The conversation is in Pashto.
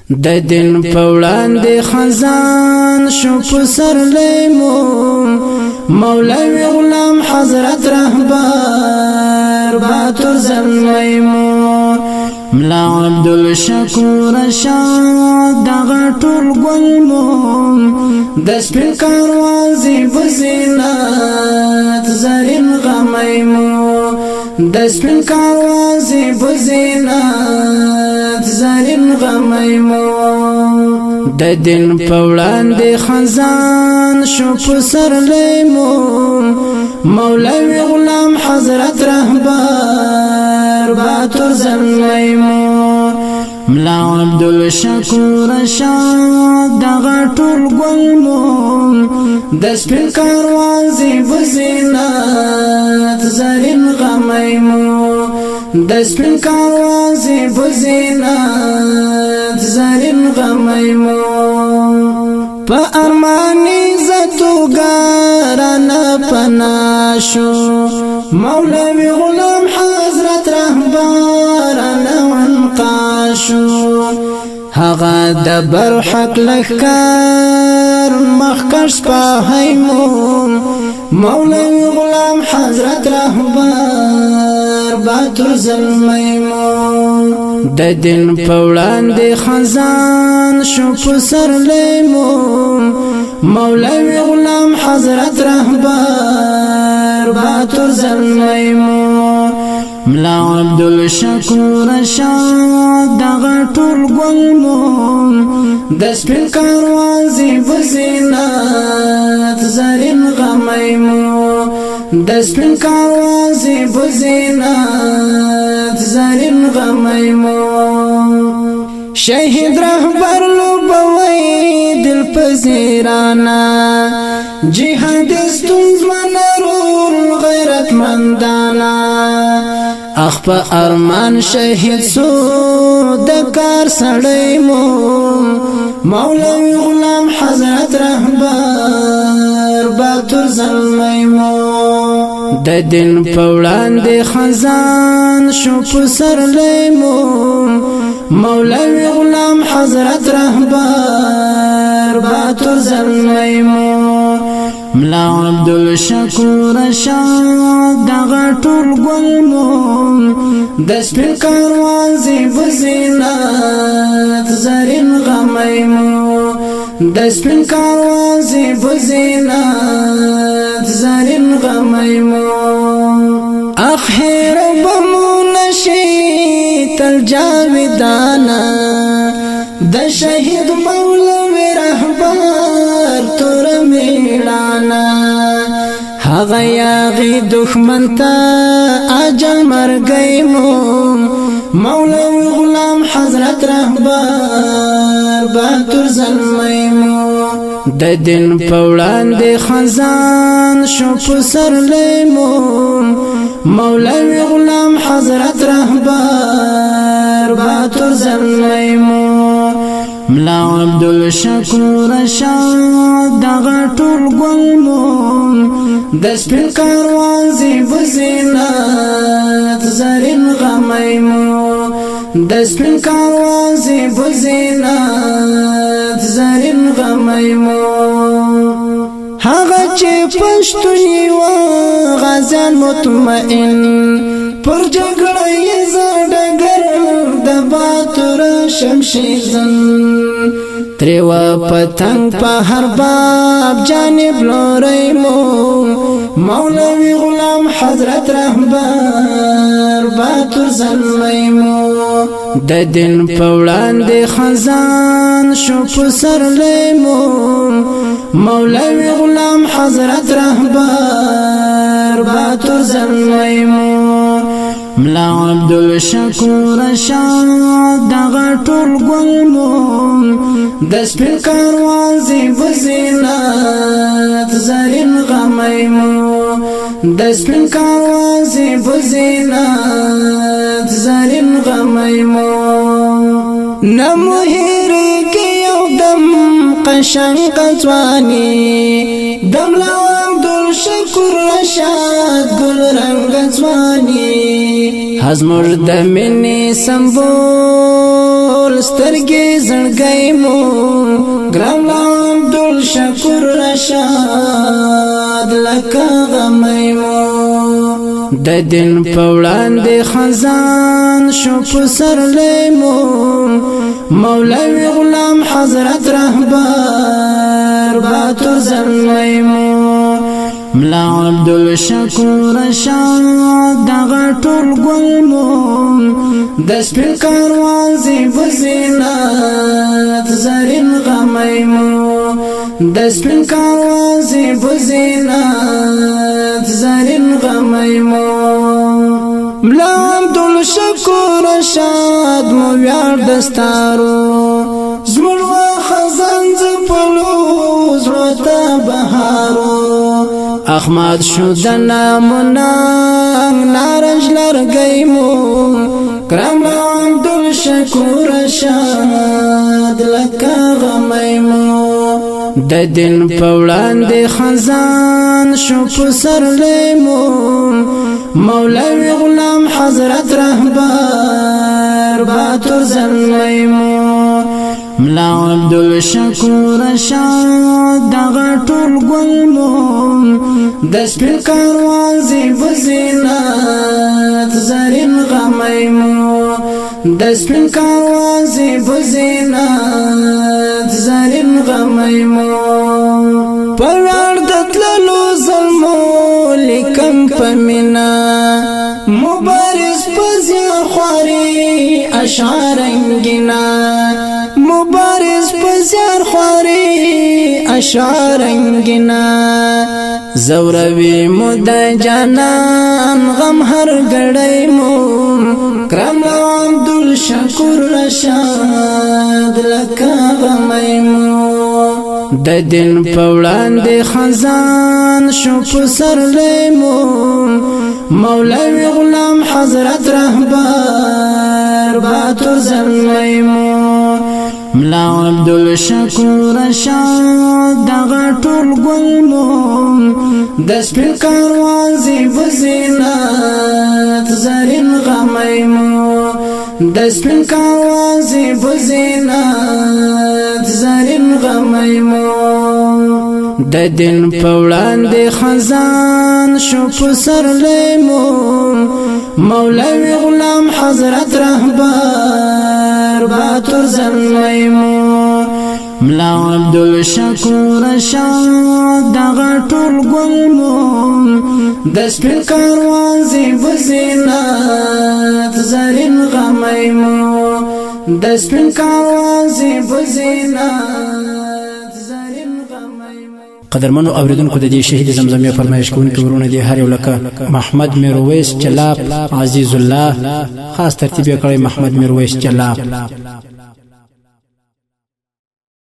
د دین پوړان د خزان شو پسر لیمو مولوی غلام حضرت رهبر باتور زلمیمو ملا عبدالشکور شاد دغه ټول ګلمو د سپین کاروازی بزینت زرین غمیمو د سپین کاروازی بزینت زرین غمیمو د دین پوړان د خزان شو پسر لیمو مولوی غلام حضرت رهبر باتور زلمیمو ملا عبدالشکور شاد دغه ټول ګلمو د سپین کاروازی بزینت زرین غمیمو د سپین کاروازی بزینت زرین غمیمو په ارمانی زتوګارانه پناشو مولوی غلام حضرت رهبرانه ونقاشو هغه د برحق لخکار مخکش پاهیمو مولوی غلام حضرت رهبر باتور زلمیمو د دین پوړان د خزان شو پسر لیمو مولوی غلام حضرت رهبر باتور زلمیمو ملا عبدالشکور شاد دغه ټول ګلمو د سپین کاروازی بزینت زرین غمیمو د سپین کاروازی بزینت زرین غمیمو شهید رهبر لوبوي دل پذیرانا جهادستون زمنرول غیرت مندانا اخ په ارمان شهید سو د کار سړی مو مولوی غلام حضرت رهبر باتور زلمیمو د دین پوړان د خزان شو پسر لیمو مولوی غلام حضرت رهبر باتور زلمیمو ملا عبدالشکور شاد دغه ټول ګلمو د سپین کاروازی بزینت زرین غمیمو د سپین کاروازی بزینت زرین غمیمو اخیر بمو نشی تل جاویدانا د شهید مولوی رهبر تور میړانا هغه یاغي دښمن ته اجل مرګیمو مولوی غلام حضرت رهبر باتور زلمیمو د دین پوړان د خزان شو پسر لیمو مولوی غلام حضرت رهبر باتور زلمیمو ملا عبدالشکور شاد دغه ټول ګلمو د سپین کاروازی بزینت زرین غمیمو د سپین کاروازی بزینت زرین غمیمو هغه چې پښتوني و غازیان مطمئن پر جګړه یې زړګر د باتور شمشیر زن تریو پتنګ په هر باب جانب لوریمو مولوی غلام حضرت رهبر باتور زلمیمو د دین پوړان د خزان شو پسر لیمو مولوی غلام حضرت رهبر باتور زلمیمو ملا عبدالشکور شاد دغه ټول ګلمو د سپین کاروازی بزینت زرین غمیمو د سپین کاروازی بزینت زرین غمیمو نمو هیری کی یو دم قشنگ قزوانی دم لو عبدالشکور شکر رشاد گل رنگ ځواني هزمر د مینې سمبول سترګې زړګی مو ګران عبدالشکور رشاد لکه غمی مو د دین په وړاندې خزان شو په سرلی مو مولوی غلام حضرت رهبر باتو زلمی مو ملا عبدالشکور رشاد دغه ټول ګل مو د سپین کاروان زیب زینت زرین غمی مو د سپین کاروان زیب زینت زرین غمی مو ملا عبدالشکور رشاد مو ویار دستارو زمر و خزان زپلو زروتا بهارو احمد شو د ناموننګ نارنج لرګی مو کرم عبدالشکور رشاد لکه غمی مو د دین په وړاندې خزان شو په سرلی مو مولوی غلام حضرت رهبر باتور زلمی مو ملا عبدالشکور رشاد دغه ټول ګل مو د سپین کاروان زیب زینت زرین غمی مو د سپین کاروان زیب زینت زرین غمی مو پرار د تللو ظلمو لیکم په مینا مبارز په زیار خواري اشعار انګینا مبارز په زیار خواري اشعار انګینا زوروي مو د جانان غم هر غړی مو کرم عبدالشکور رشاد لکه غمی مو د دین په وړاندې خزان شو په سرلی مو مولوی غلام حضرت رهبر باتور زلمی مو ملا عبدالشکور رشاد دغه ټول ګل مو د سپین کاروان زیب زینت زرین غمی مو د سپین کاروان زیب زینت زرین غمی مو د دین په وړاندې خزان شو په سرلی مو مولوی غلام حضرت رهبر باتور زلمی مو ملا عبدالشکور رشاد دغه ټول ګل مو د سپین کاروان زیب زینت زرین غمی مو د سپین کاروان زیب زینت زرین غمی مو قدرمنو اوریدونکو د دې شهید زمزمه فرمایش کوونکي ورونه دي هر یو لکه محمد میرویس چلاپ عزیز الله خاص ترتیب یې کړی محمد میرویس چلاپ